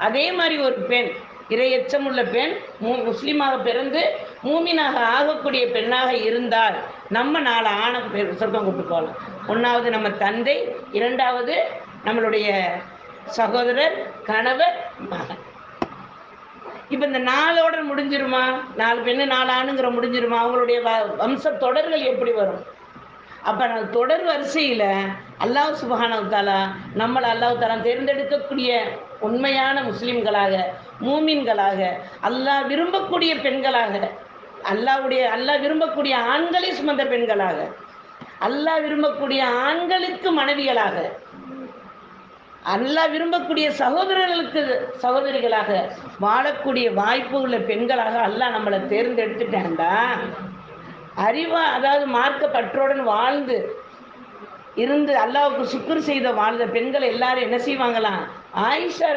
அதே மாதிரி ஒரு பெண், இரையச்சம் உள்ள பெண், முஸ்லீமாக பிறந்து மூமினாக ஆகக்கூடிய பெண்ணாக இருந்தால் நம்ம 4 ஆணை சொர்க்கம் கூட்டு போகலாம். 1வது நம்ம தந்தை, 2வது நம்மளுடைய சகோதரர், கணவர், மகன். இப்போ இந்த 4ஓட முடிஞ்சிருமா? 4 பெண்ணு 4 ஆணுங்கிற முடிஞ்சிருமா? அவங்களுடைய வம்ச தொடர்கள் எப்படி வரும்? அப்ப நான் தொடர் வரிசையில் அல்லாஹ் சுப்ஹானஹு தஆலா நம்மளை அல்லாஹ் தஆலா தேர்ந்தெடுக்கக்கூடிய உண்மையான முஸ்லிம்களாக, மூமின்களாக, அல்லாஹ் விரும்பக்கூடிய பெண்களாக, அல்லாஹ் விரும்பக்கூடிய ஆண்களை சுமந்த பெண்களாக, அல்லாஹ் விரும்பக்கூடிய ஆண்களுக்கு மனைவிகளாக, அல்லாஹ் விரும்பக்கூடிய சகோதரர்களுக்கு சகோதரிகளாக வாழக்கூடிய வாய்ப்பு உள்ள பெண்களாக அல்லாஹ் நம்மளை தேர்ந்தெடுத்துட்டேன்டா, அதாவது மார்க்க பற்றுடன் வாழ்ந்து இருந்து அல்லாஹ்வுக்கு சுக்ர் செய்த வாழ்ந்த பெண்கள் எல்லாரும் என்ன செய்வாங்களாம்? ஆயிஷா